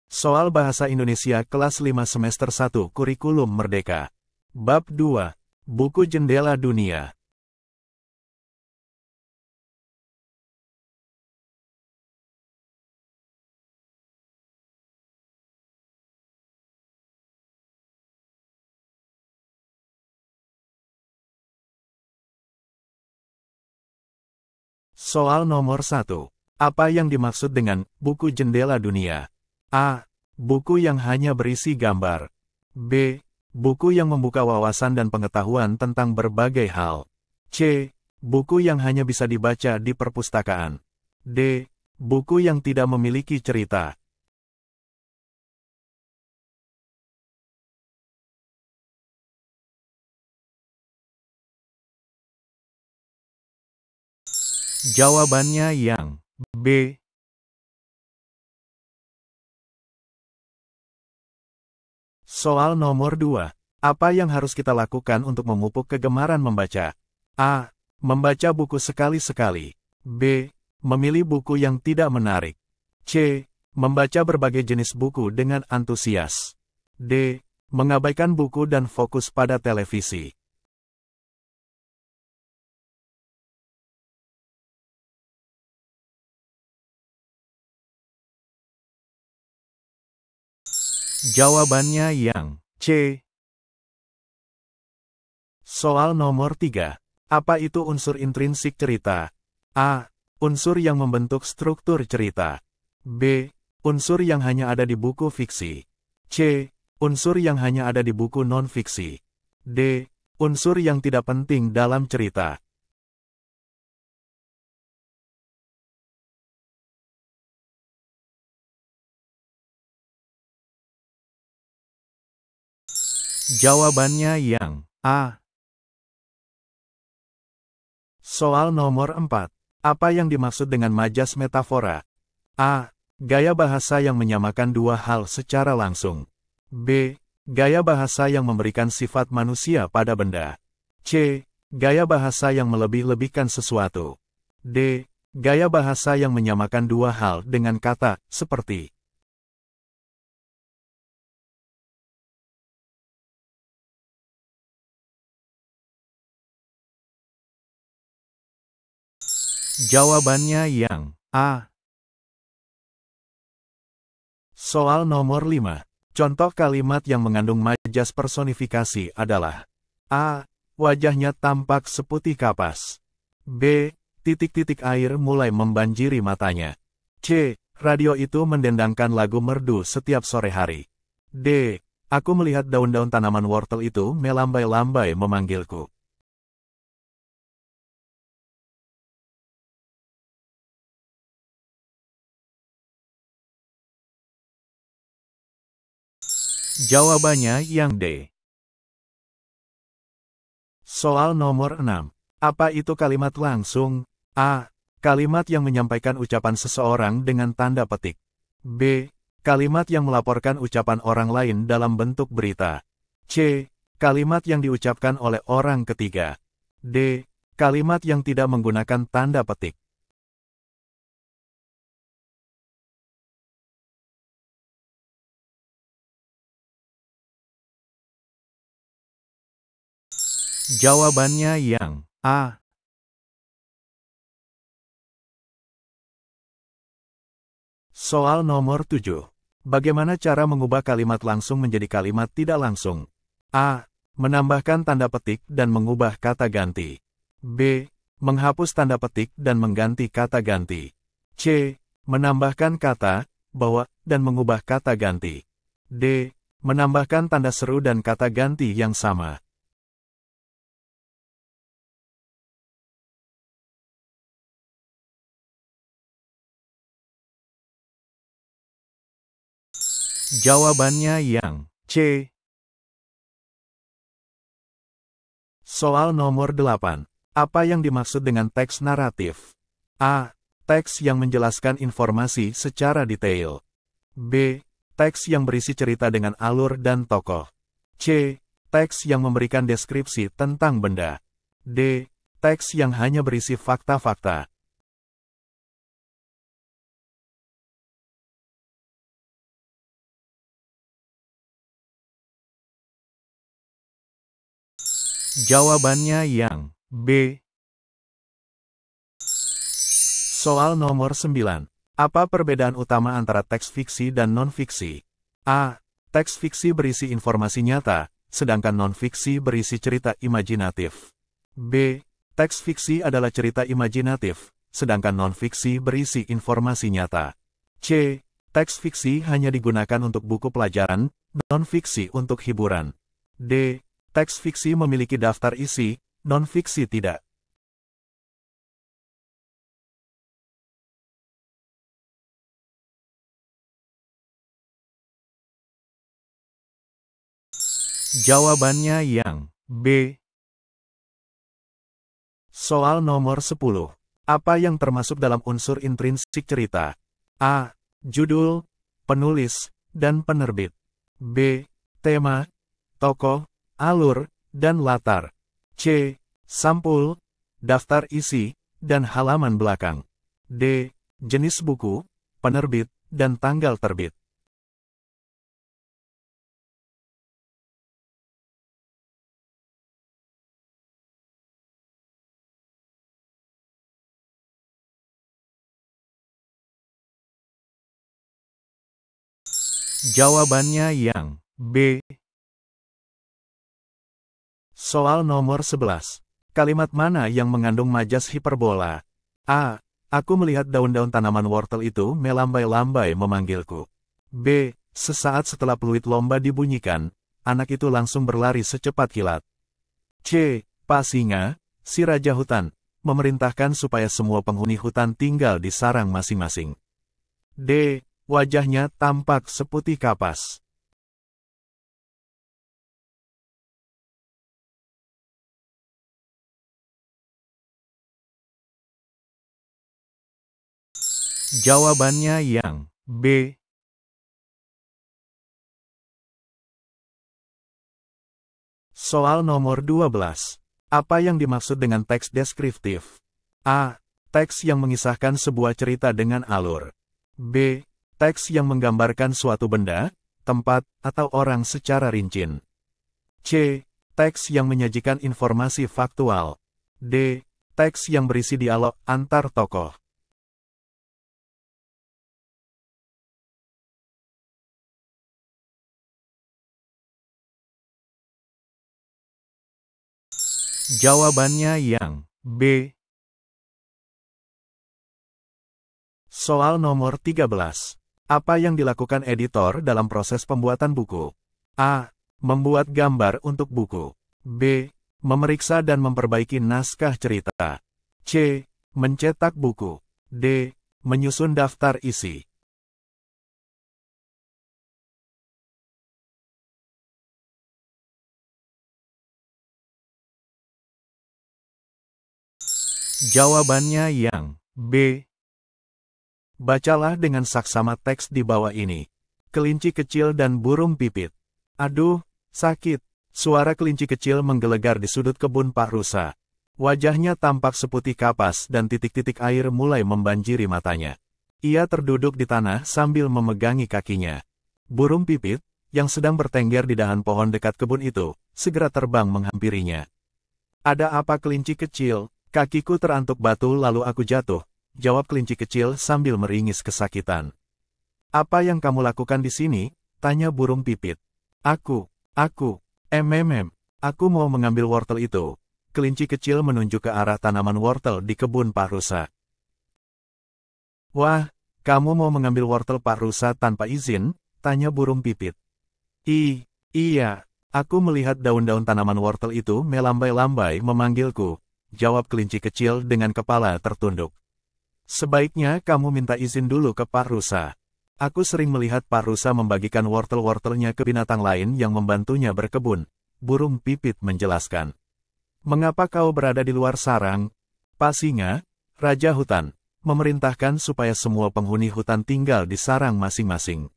Soal Bahasa Indonesia kelas 5 semester 1 Kurikulum Merdeka. Bab 2. Buku Jendela Dunia. Soal nomor 1. Apa yang dimaksud dengan buku jendela dunia? A. Buku yang hanya berisi gambar. B. Buku yang membuka wawasan dan pengetahuan tentang berbagai hal. C. Buku yang hanya bisa dibaca di perpustakaan. D. Buku yang tidak memiliki cerita. Jawabannya yang B. Soal nomor 2. Apa yang harus kita lakukan untuk memupuk kegemaran membaca? A. Membaca buku sekali-sekali. B. Memilih buku yang tidak menarik. C. Membaca berbagai jenis buku dengan antusias. D. Mengabaikan buku dan fokus pada televisi. Jawabannya yang C. Soal nomor 3. Apa itu unsur intrinsik cerita? A. Unsur yang membentuk struktur cerita. B. Unsur yang hanya ada di buku fiksi. C. Unsur yang hanya ada di buku non-fiksi. D. Unsur yang tidak penting dalam cerita. Jawabannya yang A. Soal nomor 4. Apa yang dimaksud dengan majas metafora? A. Gaya bahasa yang menyamakan dua hal secara langsung. B. Gaya bahasa yang memberikan sifat manusia pada benda. C. Gaya bahasa yang melebih-lebihkan sesuatu. D. Gaya bahasa yang menyamakan dua hal dengan kata, seperti. Jawabannya yang A. Soal nomor 5. Contoh kalimat yang mengandung majas personifikasi adalah A. Wajahnya tampak seputih kapas. B. Titik-titik air mulai membanjiri matanya. C. Radio itu mendendangkan lagu merdu setiap sore hari. D. Aku melihat daun-daun tanaman wortel itu melambai-lambai memanggilku. Jawabannya yang D. Soal nomor 6. Apa itu kalimat langsung? A. Kalimat yang menyampaikan ucapan seseorang dengan tanda petik. B. Kalimat yang melaporkan ucapan orang lain dalam bentuk berita. C. Kalimat yang diucapkan oleh orang ketiga. D. Kalimat yang tidak menggunakan tanda petik. Jawabannya yang A. Soal nomor 7. Bagaimana cara mengubah kalimat langsung menjadi kalimat tidak langsung? A. Menambahkan tanda petik dan mengubah kata ganti. B. Menghapus tanda petik dan mengganti kata ganti. C. Menambahkan kata, bahwa, dan mengubah kata ganti. D. Menambahkan tanda seru dan kata ganti yang sama. Jawabannya yang C. Soal nomor 8. Apa yang dimaksud dengan teks naratif? A. Teks yang menjelaskan informasi secara detail. B. Teks yang berisi cerita dengan alur dan tokoh. C. Teks yang memberikan deskripsi tentang benda. D. Teks yang hanya berisi fakta-fakta. Jawabannya yang B. Soal nomor 9. Apa perbedaan utama antara teks fiksi dan non-fiksi? A. Teks fiksi berisi informasi nyata, sedangkan non-fiksi berisi cerita imajinatif. B. Teks fiksi adalah cerita imajinatif, sedangkan non-fiksi berisi informasi nyata. C. Teks fiksi hanya digunakan untuk buku pelajaran, non-fiksi untuk hiburan. D. Teks fiksi memiliki daftar isi, non-fiksi tidak. Jawabannya yang B. Soal nomor 10. Apa yang termasuk dalam unsur intrinsik cerita? A. Judul, penulis, dan penerbit. B. Tema, tokoh, alur, dan latar. C. Sampul, daftar isi, dan halaman belakang. D. Jenis buku, penerbit, dan tanggal terbit. Jawabannya yang B. Soal nomor 11. Kalimat mana yang mengandung majas hiperbola? A. Aku melihat daun-daun tanaman wortel itu melambai-lambai memanggilku. B. Sesaat setelah peluit lomba dibunyikan, anak itu langsung berlari secepat kilat. C. Pak Singa, si raja hutan, memerintahkan supaya semua penghuni hutan tinggal di sarang masing-masing. D. Wajahnya tampak seputih kapas. Jawabannya yang B. Soal nomor 12. Apa yang dimaksud dengan teks deskriptif? A. Teks yang mengisahkan sebuah cerita dengan alur. B. Teks yang menggambarkan suatu benda, tempat, atau orang secara rinci. C. Teks yang menyajikan informasi faktual. D. Teks yang berisi dialog antar tokoh. Jawabannya yang B. Soal nomor 13. Apa yang dilakukan editor dalam proses pembuatan buku? A. Membuat gambar untuk buku. B. Memeriksa dan memperbaiki naskah cerita. C. Mencetak buku. D. Menyusun daftar isi. Jawabannya yang B. Bacalah dengan saksama teks di bawah ini. Kelinci kecil dan burung pipit. Aduh, sakit. Suara kelinci kecil menggelegar di sudut kebun Pak Rusa. Wajahnya tampak seputih kapas dan titik-titik air mulai membanjiri matanya. Ia terduduk di tanah sambil memegangi kakinya. Burung pipit, yang sedang bertengger di dahan pohon dekat kebun itu, segera terbang menghampirinya. Ada apa kelinci kecil? Kakiku terantuk batu lalu aku jatuh. Jawab kelinci kecil sambil meringis kesakitan. Apa yang kamu lakukan di sini? Tanya burung pipit. Aku mau mengambil wortel itu. Kelinci kecil menunjuk ke arah tanaman wortel di kebun Pak Rusa. Wah, kamu mau mengambil wortel Pak Rusa tanpa izin? Tanya burung pipit. Iya, aku melihat daun-daun tanaman wortel itu melambai-lambai memanggilku. Jawab kelinci kecil dengan kepala tertunduk. Sebaiknya kamu minta izin dulu ke Pak Rusa. Aku sering melihat Pak Rusa membagikan wortel-wortelnya ke binatang lain yang membantunya berkebun. Burung pipit menjelaskan. Mengapa kau berada di luar sarang? Pak Singa, Raja Hutan, memerintahkan supaya semua penghuni hutan tinggal di sarang masing-masing.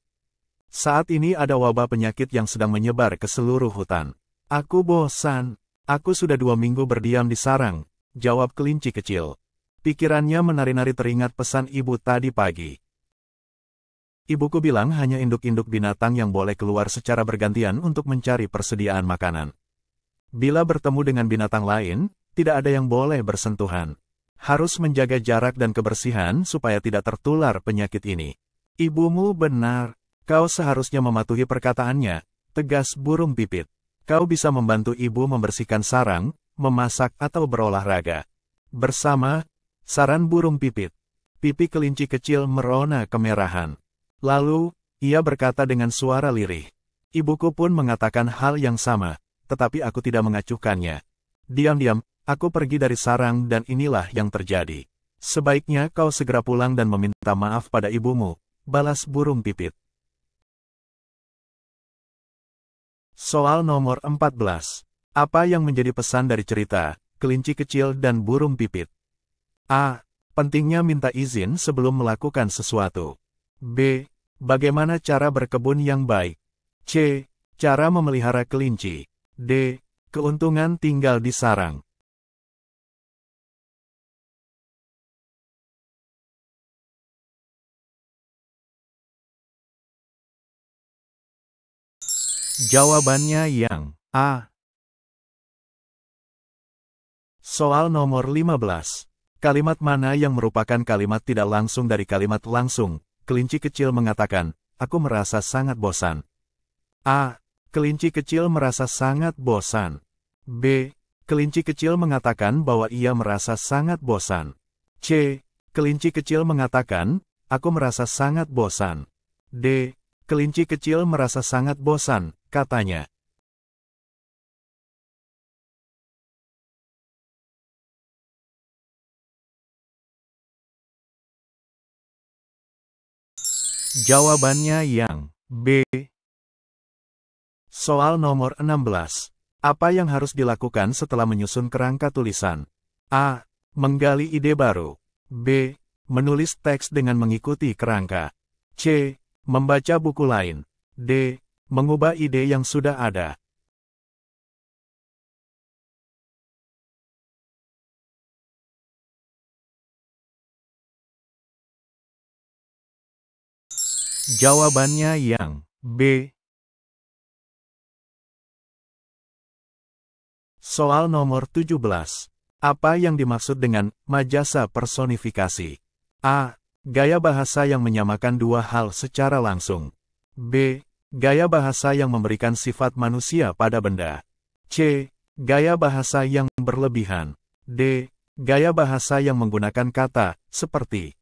Saat ini ada wabah penyakit yang sedang menyebar ke seluruh hutan. Aku bosan. Aku sudah 2 minggu berdiam di sarang. Jawab kelinci kecil. Pikirannya menari-nari teringat pesan ibu tadi pagi. Ibuku bilang hanya induk-induk binatang yang boleh keluar secara bergantian untuk mencari persediaan makanan. Bila bertemu dengan binatang lain, tidak ada yang boleh bersentuhan. Harus menjaga jarak dan kebersihan supaya tidak tertular penyakit ini. Ibumu benar. Kau seharusnya mematuhi perkataannya, tegas burung pipit. Kau bisa membantu ibu membersihkan sarang, memasak atau berolahraga. Bersama, saran burung pipit. Pipi kelinci kecil merona kemerahan. Lalu, ia berkata dengan suara lirih. Ibuku pun mengatakan hal yang sama, tetapi aku tidak mengacuhkannya. Diam-diam, aku pergi dari sarang dan inilah yang terjadi. Sebaiknya kau segera pulang dan meminta maaf pada ibumu, balas burung pipit. Soal nomor 14. Apa yang menjadi pesan dari cerita, kelinci kecil dan burung pipit? A. Pentingnya minta izin sebelum melakukan sesuatu. B. Bagaimana cara berkebun yang baik? C. Cara memelihara kelinci. D. Keuntungan tinggal di sarang. Jawabannya yang A. Soal nomor 15. Kalimat mana yang merupakan kalimat tidak langsung dari kalimat langsung? Kelinci kecil mengatakan, aku merasa sangat bosan. A. Kelinci kecil merasa sangat bosan. B. Kelinci kecil mengatakan bahwa ia merasa sangat bosan. C. Kelinci kecil mengatakan, aku merasa sangat bosan. D. Kelinci kecil merasa sangat bosan, katanya. Jawabannya yang B. Soal nomor 16. Apa yang harus dilakukan setelah menyusun kerangka tulisan? A. Menggali ide baru. B. Menulis teks dengan mengikuti kerangka. C. Membaca buku lain. D. Mengubah ide yang sudah ada. Jawabannya yang B. Soal nomor 17. Apa yang dimaksud dengan majasa personifikasi? A. Gaya bahasa yang menyamakan dua hal secara langsung. B. Gaya bahasa yang memberikan sifat manusia pada benda. C. Gaya bahasa yang berlebihan. D. Gaya bahasa yang menggunakan kata, seperti.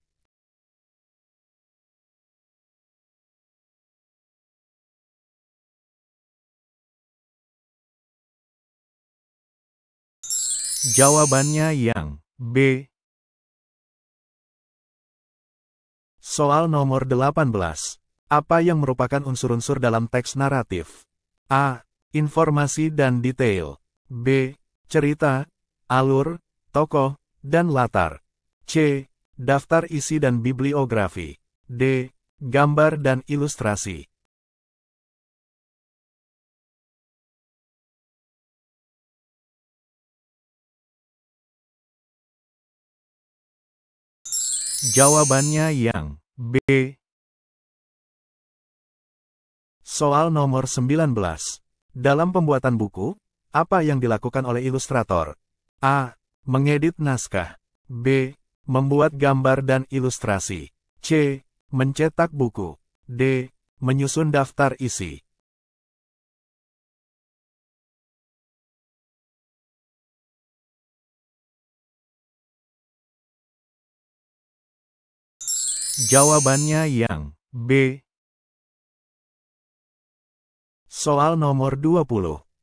Jawabannya yang B. Soal nomor 18. Apa yang merupakan unsur-unsur dalam teks naratif? A. Informasi dan detail. B. Cerita, alur, tokoh, dan latar. C. Daftar isi dan bibliografi. D. Gambar dan ilustrasi. Jawabannya yang B. Soal nomor 19. Dalam pembuatan buku, apa yang dilakukan oleh ilustrator? A. Mengedit naskah. B. Membuat gambar dan ilustrasi. C. Mencetak buku. D. Menyusun daftar isi. Jawabannya yang B. Soal nomor 20.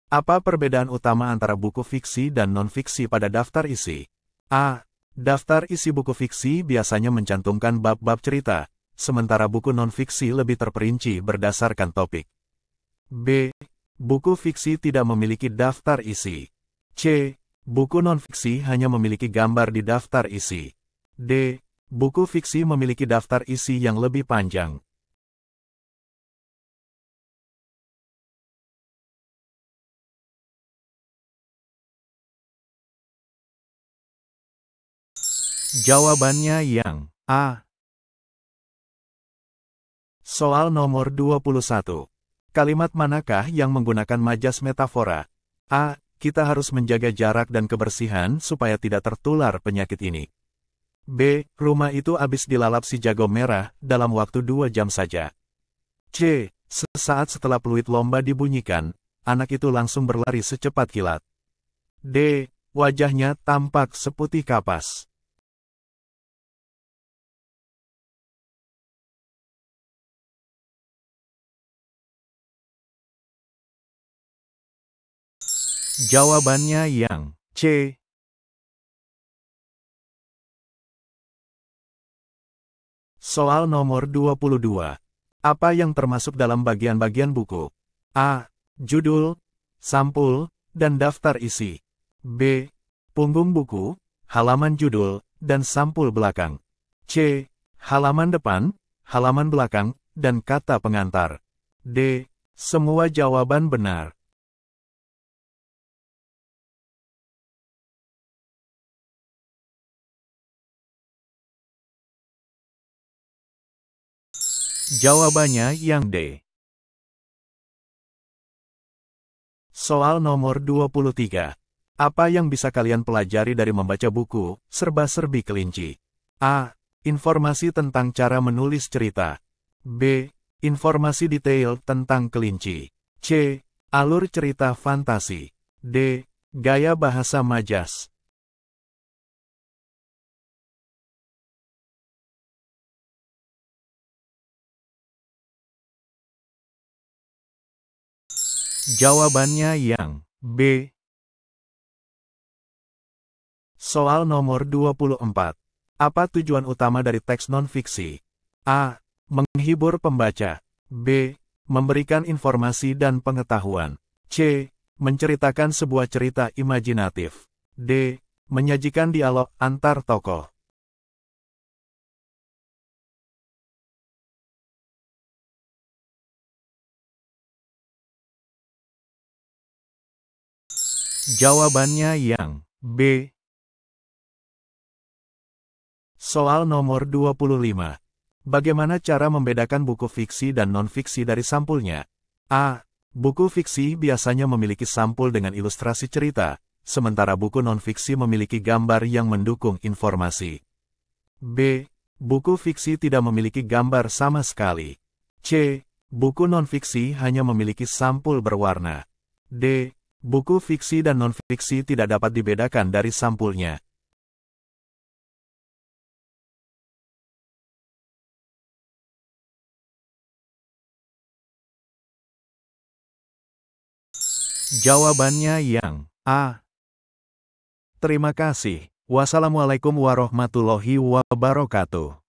Apa perbedaan utama antara buku fiksi dan non-fiksi pada daftar isi? A. Daftar isi buku fiksi biasanya mencantumkan bab-bab cerita, sementara buku non-fiksi lebih terperinci berdasarkan topik. B. Buku fiksi tidak memiliki daftar isi. C. Buku non-fiksi hanya memiliki gambar di daftar isi. D. Buku fiksi memiliki daftar isi yang lebih panjang. Jawabannya yang A. Soal nomor 21. Kalimat manakah yang menggunakan majas metafora? A. kita harus menjaga jarak dan kebersihan supaya tidak tertular penyakit ini. B. Rumah itu habis dilalap si jago merah dalam waktu 2 jam saja. C. Sesaat setelah peluit lomba dibunyikan, anak itu langsung berlari secepat kilat. D. Wajahnya tampak seputih kapas. Jawabannya yang C. Soal nomor 22. Apa yang termasuk dalam bagian-bagian buku? A. Judul, sampul, dan daftar isi. B. Punggung buku, halaman judul, dan sampul belakang. C. Halaman depan, halaman belakang, dan kata pengantar. D. Semua jawaban benar. Jawabannya yang D. Soal nomor 23. Apa yang bisa kalian pelajari dari membaca buku Serba-serbi Kelinci? A. Informasi tentang cara menulis cerita. B. Informasi detail tentang kelinci. C. Alur cerita fantasi. D. Gaya bahasa majas. Jawabannya yang B. Soal nomor 24. Apa tujuan utama dari teks non-fiksi? A. Menghibur pembaca. B. Memberikan informasi dan pengetahuan. C. Menceritakan sebuah cerita imajinatif. D. Menyajikan dialog antar tokoh. Jawabannya yang B. Soal nomor 25. Bagaimana cara membedakan buku fiksi dan non-fiksi dari sampulnya? A. Buku fiksi biasanya memiliki sampul dengan ilustrasi cerita, sementara buku non-fiksi memiliki gambar yang mendukung informasi. B. Buku fiksi tidak memiliki gambar sama sekali. C. Buku non-fiksi hanya memiliki sampul berwarna. D. Buku fiksi dan non-fiksi tidak dapat dibedakan dari sampulnya. Jawabannya yang A. Terima kasih. Wassalamualaikum warahmatullahi wabarakatuh.